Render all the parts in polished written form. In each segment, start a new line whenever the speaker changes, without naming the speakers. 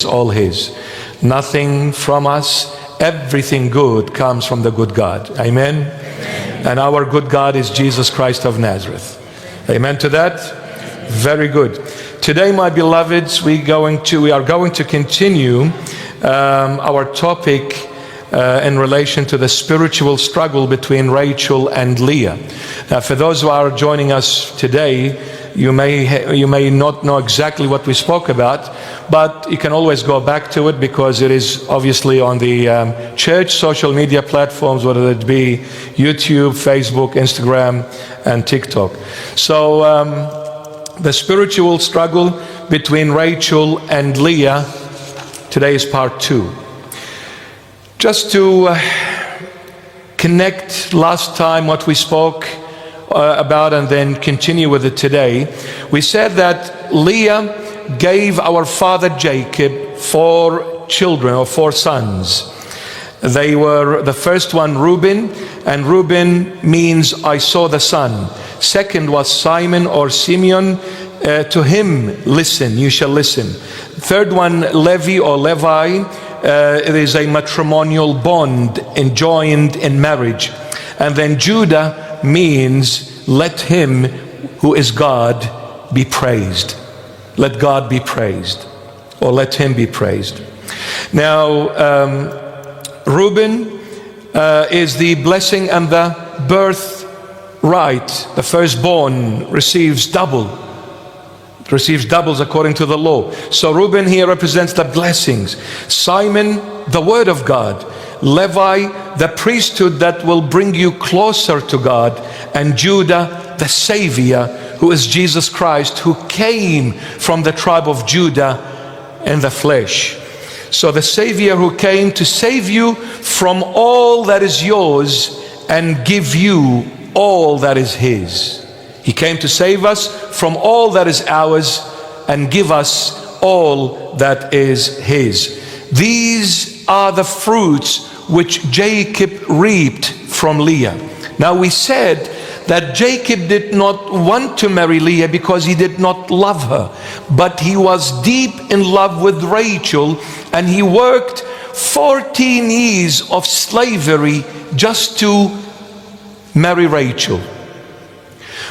all His. Nothing from us, everything good comes from the good God. Amen? And our good God is Jesus Christ of Nazareth. Amen to that? Very good. Today, my beloveds, we are going to continue our topic in relation to the spiritual struggle between Rachel and Leah. Now, for those who are joining us today, you may not know exactly what we spoke about, but you can always go back to it because it is obviously on the church social media platforms, whether it be YouTube, Facebook, Instagram, and TikTok. So the spiritual struggle between Rachel and Leah, today is part 2. Just to connect last time what we spoke about and then continue with it today, we said that Leah gave our father Jacob 4 children or 4 sons. They were, the first one Reuben, and Reuben means I saw the sun. Second was Simon or Simeon, to him listen, you shall listen. Third one Levi or Levi, it is a matrimonial bond enjoined in marriage. And then Judah means let him who is God be praised. Let God be praised, or let him be praised. Now Reuben is the blessing and the birthright. The firstborn receives doubles according to the law. So Reuben here represents the blessings. Simon, the word of God. Levi, the priesthood that will bring you closer to God. And Judah, the Savior, who is Jesus Christ, who came from the tribe of Judah in the flesh. So the Savior who came to save you from all that is yours and give you all that is His. He came to save us from all that is ours and give us all that is His. These are the fruits which Jacob reaped from Leah. Now we said that Jacob did not want to marry Leah because he did not love her, but he was deep in love with Rachel, and he worked 14 years of slavery just to marry Rachel.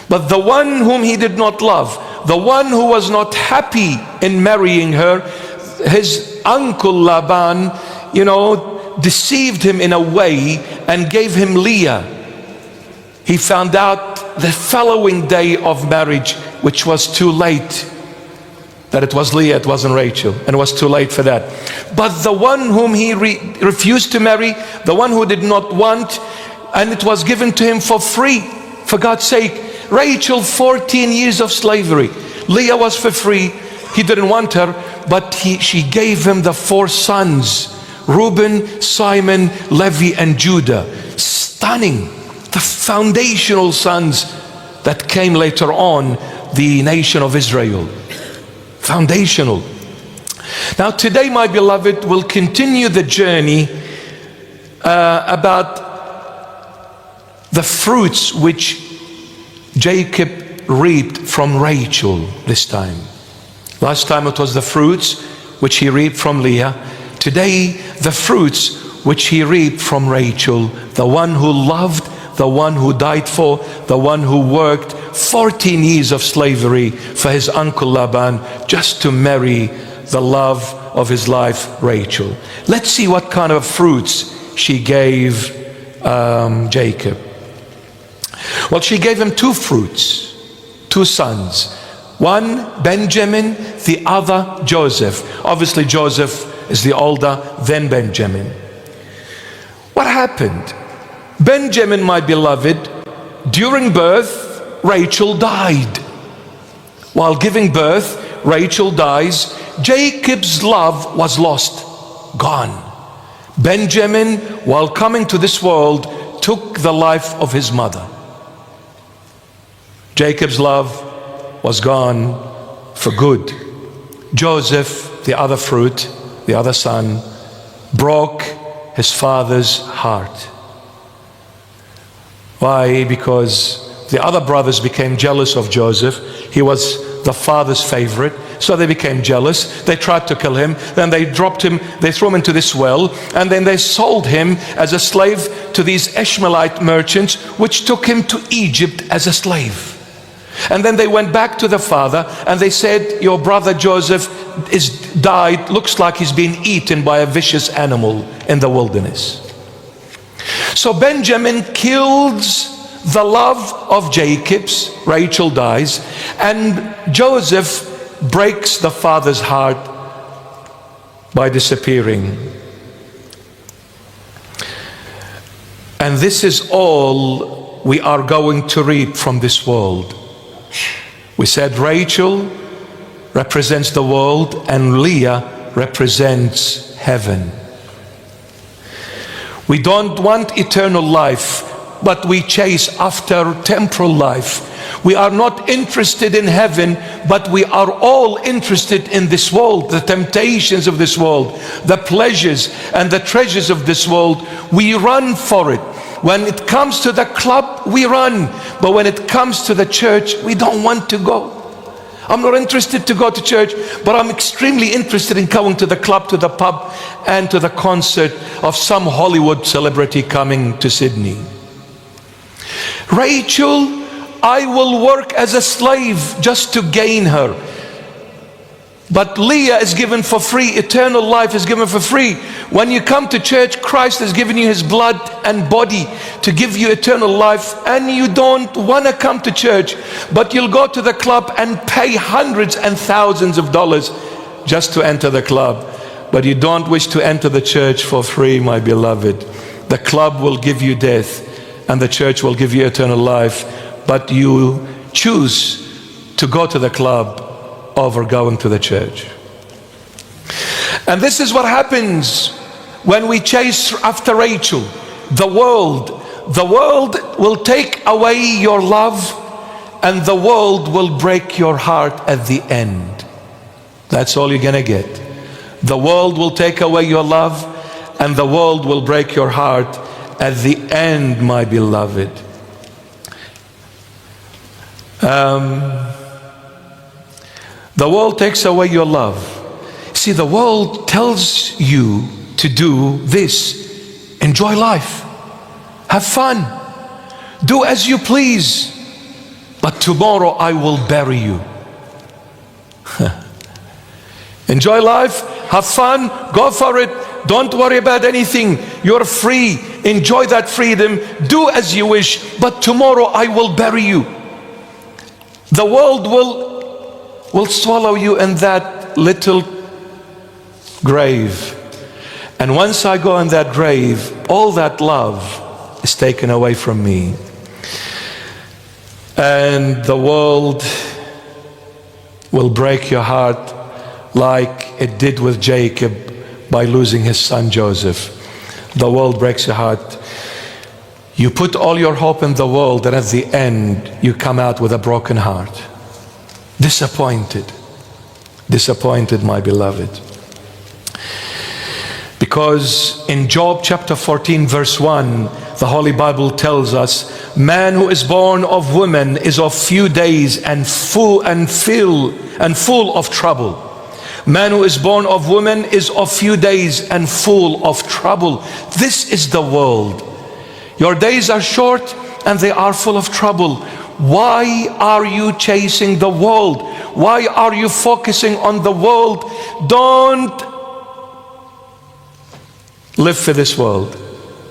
But the one whom he did not love, the one who was not happy in marrying her, his uncle Laban, deceived him in a way and gave him Leah. He found out the following day of marriage, which was too late, that it was Leah, it wasn't Rachel, and it was too late for that. But the one whom he refused to marry, the one who did not want, and it was given to him for free, for God's sake. Rachel, 14 years of slavery. Leah was for free. He didn't want her, but she gave him the 4 sons, Reuben, Simon, Levi, and Judah. Stunning. The foundational sons that came later on, the nation of Israel. Foundational. Now today, my beloved, we'll continue the journey about the fruits which Jacob reaped from Rachel this time. Last time it was the fruits which he reaped from Leah. Today, the fruits which he reaped from Rachel, the one who loved, the one who died for, the one who worked 14 years of slavery for his uncle Laban just to marry the love of his life, Rachel. Let's see what kind of fruits she gave Jacob. Well, she gave him 2 fruits, 2 sons. One, Benjamin, the other, Joseph. Obviously, Joseph is the older, then Benjamin. What happened? Benjamin, my beloved, during birth, Rachel died. While giving birth, Rachel dies. Jacob's love was lost, gone. Benjamin, while coming to this world, took the life of his mother. Jacob's love was gone for good. Joseph, the other fruit, the other son, broke his father's heart. Why? Because the other brothers became jealous of Joseph. He was the father's favorite. So they became jealous. They tried to kill him. Then they dropped him, they threw him into this well, and then they sold him as a slave to these Ishmaelite merchants, which took him to Egypt as a slave. And then they went back to the father and they said, your brother Joseph is died, looks like he's been eaten by a vicious animal in the wilderness. So Benjamin kills the love of Jacob's, Rachel dies, and Joseph breaks the father's heart by disappearing. And this is all we are going to reap from this world. We said Rachel represents the world and Leah represents heaven. We don't want eternal life, but we chase after temporal life. We are not interested in heaven, but we are all interested in this world, the temptations of this world, the pleasures and the treasures of this world. We run for it. When it comes to the club, we run. But when it comes to the church, we don't want to go. I'm not interested to go to church, but I'm extremely interested in going to the club, to the pub, and to the concert of some Hollywood celebrity coming to Sydney. Rachel, I will work as a slave just to gain her. But Leah is given for free. Eternal life is given for free. When you come to church, Christ has given you his blood and body to give you eternal life, and you don't want to come to church, but you'll go to the club and pay hundreds and thousands of dollars just to enter the club. But you don't wish to enter the church for free, my beloved. The club will give you death and the church will give you eternal life, but you choose to go to the club over going to the church. And this is what happens when we chase after Rachel. The world will take away your love, and the world will break your heart at the end. That's all you're gonna get. The world will take away your love, and the world will break your heart at the end, my beloved. The world takes away your love. See, the world tells you to do this. Enjoy life. Have fun. Do as you please. But tomorrow I will bury you. Enjoy life. Have fun. Go for it. Don't worry about anything. You're free. Enjoy that freedom. Do as you wish. But tomorrow I will bury you. The world will swallow you in that little grave. And once I go in that grave, all that love is taken away from me. And the world will break your heart like it did with Jacob by losing his son Joseph. The world breaks your heart. You put all your hope in the world, and at the end you come out with a broken heart. Disappointed, my beloved. Because in Job chapter 14 verse 1, the Holy Bible tells us, man who is born of woman is of few days and full of trouble. Man who is born of woman is of few days and full of trouble. This is the world. Your days are short and they are full of trouble. Why are you chasing the world? Why are you focusing on the world? Don't live for this world.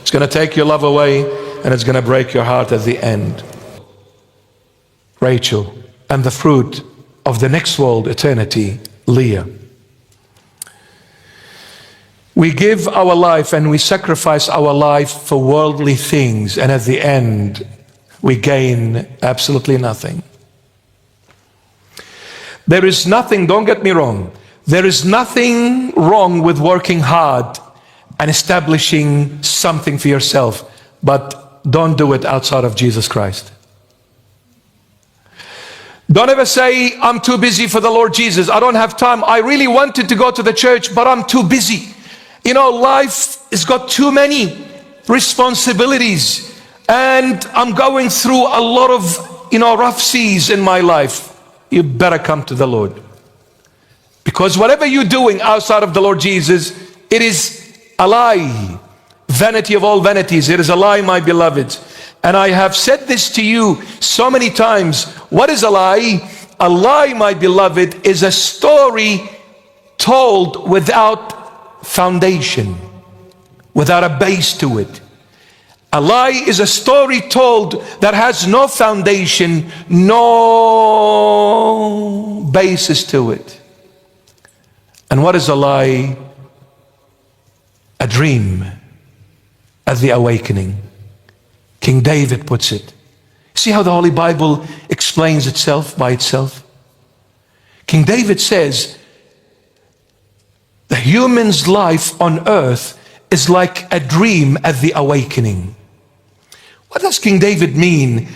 It's going to take your love away, and it's going to break your heart at the end. Rachel, and the fruit of the next world, eternity, Leah. We give our life and we sacrifice our life for worldly things, and at the end we gain absolutely nothing. There is nothing, don't get me wrong, there is nothing wrong with working hard and establishing something for yourself, but don't do it outside of Jesus Christ. Don't ever say, I'm too busy for the Lord Jesus. I don't have time. I really wanted to go to the church, but I'm too busy. You know, life has got too many responsibilities, and I'm going through a lot of, rough seas in my life. you better come to the Lord. Because whatever you're doing outside of the Lord Jesus, it is a lie. Vanity of all vanities, it is a lie, my beloveds. And I have said this to you so many times. What is a lie? A lie, my beloved, is a story told without foundation, without a base to it. A lie is a story told that has no foundation, no basis to it. And what is a lie? A dream at the awakening. King David puts it. See how the Holy Bible explains itself by itself? King David says, the human's life on earth is like a dream at the awakening. What does King David mean?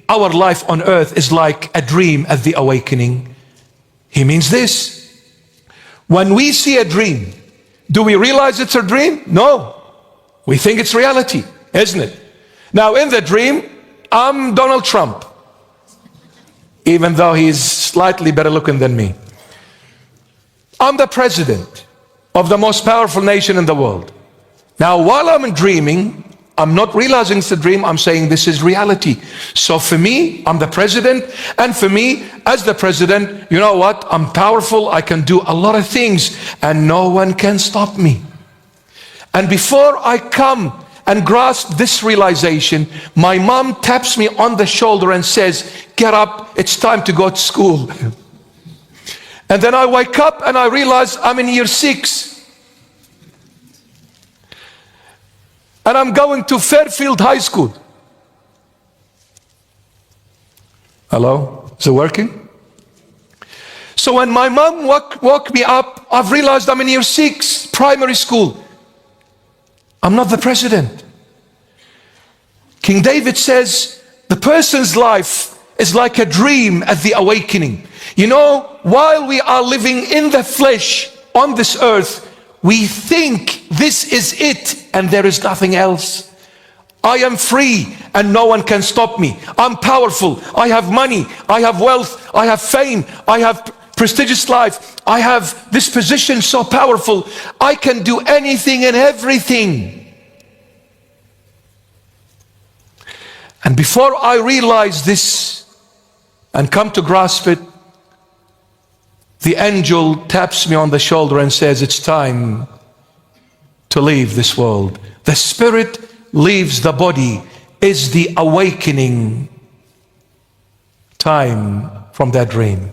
Our life on earth is like a dream at the awakening. He means this. When we see a dream, do we realize it's a dream? No. We think it's reality, isn't it? Now in the dream, I'm Donald Trump, even though he's slightly better looking than me. I'm the president of the most powerful nation in the world. Now while I'm dreaming, I'm not realizing it's a dream, I'm saying this is reality. So for me, I'm the president, and for me, as the president, you know what? I'm powerful, I can do a lot of things, and no one can stop me. And before I come and grasp this realization, my mom taps me on the shoulder and says, get up, it's time to go to school. And then I wake up and I realize I'm in year 6. And I'm going to Fairfield High School. Hello? Is it working? So when my mom woke me up, I've realized I'm in year 6, primary school. I'm not the president. King David says, the person's life is like a dream at the awakening. You know, while we are living in the flesh on this earth, we think this is it and there is nothing else. I am free and no one can stop me. I'm powerful. I have money. I have wealth. I have fame. I have prestigious life. I have this position so powerful. I can do anything and everything. And before I realize this and come to grasp it, the angel taps me on the shoulder and says, it's time to leave this world. The spirit leaves the body is the awakening time from that dream.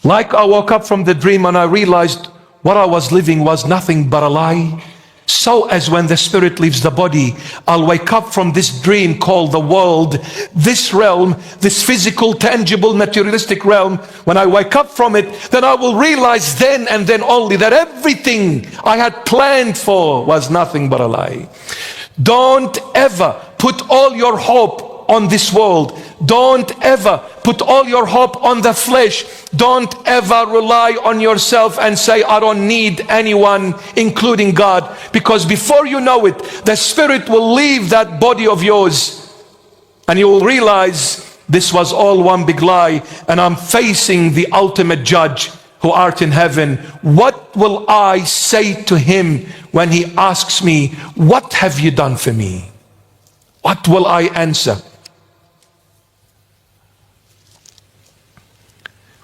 Like I woke up from the dream and I realized what I was living was nothing but a lie. So as when the spirit leaves the body, I'll wake up from this dream called the world, this realm, this physical, tangible, materialistic realm. When I wake up from it, then I will realize then and then only that everything I had planned for was nothing but a lie. Don't ever put all your hope on this world. Don't ever put all your hope on the flesh. Don't ever rely on yourself and say, I don't need anyone, including God. Because before you know it, the spirit will leave that body of yours and you will realize this was all one big lie and I'm facing the ultimate judge who art in heaven. What will I say to him when he asks me, what have you done for me? What will I answer?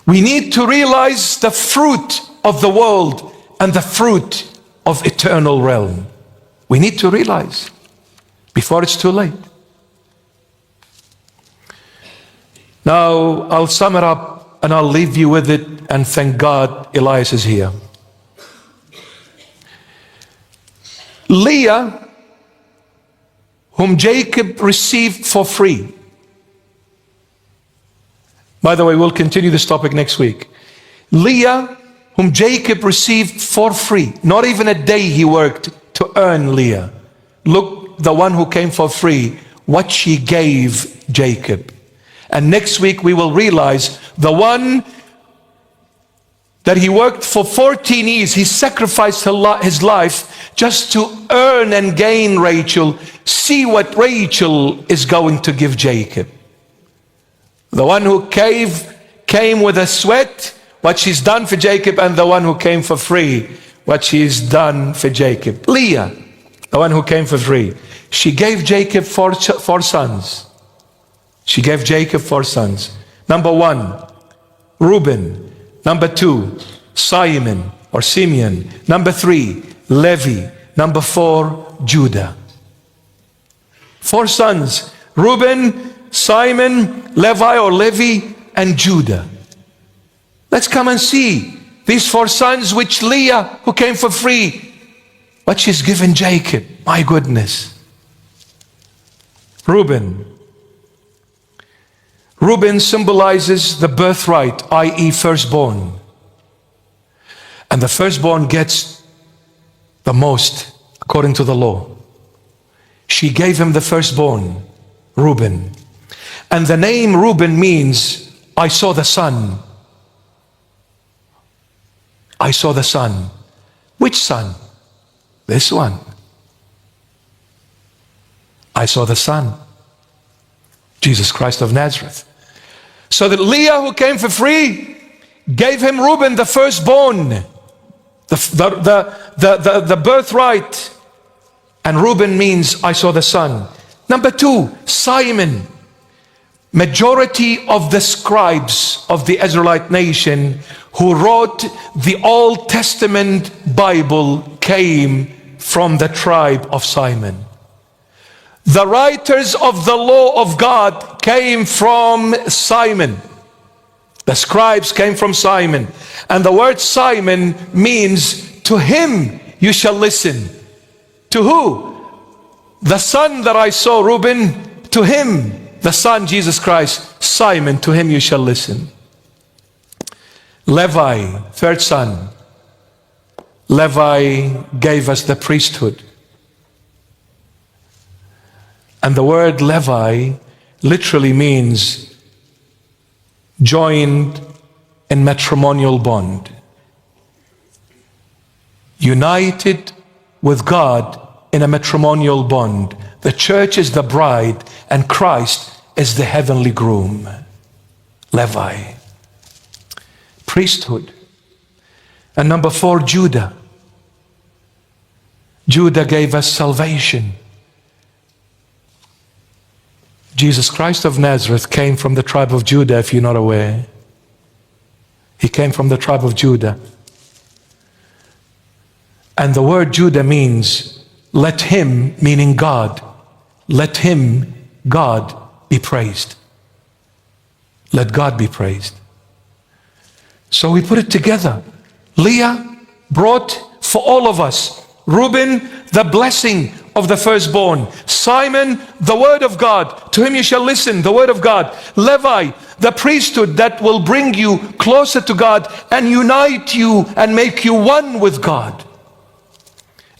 We need to realize the fruit of the world and the fruit of eternal realm. We need to realize before it's too late. Now, I'll sum it up and I'll leave you with it, and thank God Elias is here. Leah, whom Jacob received for free. By the way, we'll continue this topic next week. Leah, whom Jacob received for free. Not even a day he worked to earn Leah. Look, the one who came for free, what she gave Jacob. And next week we will realize the one that he worked for 14 years, he sacrificed his life just to earn and gain Rachel. See what Rachel is going to give Jacob. The one who came with a sweat, what she's done for Jacob, and the one who came for free, what she's done for Jacob. Leah, the one who came for free. She gave Jacob four sons. She gave Jacob 4 sons. Number 1, Reuben. Number 2, Simon or Simeon. Number 3, Levi. Number 4, Judah. 4 sons: Reuben, Simon, Levi or Levi, and Judah. Let's come and see these 4 sons which Leah, who came for free, what she's given Jacob. My goodness. Reuben. Reuben symbolizes the birthright, i.e. firstborn. And the firstborn gets the most according to the law. She gave him the firstborn, Reuben. And the name Reuben means, I saw the sun. I saw the sun. Which sun? This one. I saw the sun. Jesus Christ of Nazareth. So that Leah, who came for free, gave him Reuben, the firstborn, the birthright. And Reuben means, I saw the sun. Number 2, Simon. Majority of the scribes of the Israelite nation who wrote the Old Testament Bible came from the tribe of Simon. The writers of the law of God came from Simon. The scribes came from Simon. And the word Simon means, to him you shall listen. To who? The son that I saw, Reuben. To him, the son, Jesus Christ. Simon, to him you shall listen. Levi, 3rd son. Levi gave us the priesthood. And the word Levi literally means joined in matrimonial bond. United with God in a matrimonial bond. The church is the bride and Christ is the heavenly groom. Levi. Priesthood. And number 4, Judah. Judah gave us salvation. Jesus Christ of Nazareth came from the tribe of Judah, if you're not aware. He came from the tribe of Judah. And the word Judah means, let him, meaning God, let him, God, be praised. Let God be praised. So we put it together. Leah brought for all of us, Reuben, the blessing of the firstborn. Simon, the word of God. To him you shall listen, the word of God. Levi, the priesthood that will bring you closer to God and unite you and make you one with God.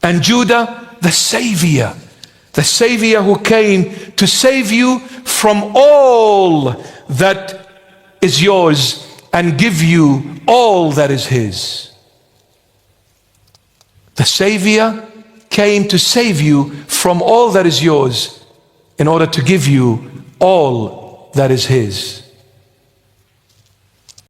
And Judah, the Savior. The Savior who came to save you from all that is yours and give you all that is his. The Savior came to save you from all that is yours in order to give you all that is his.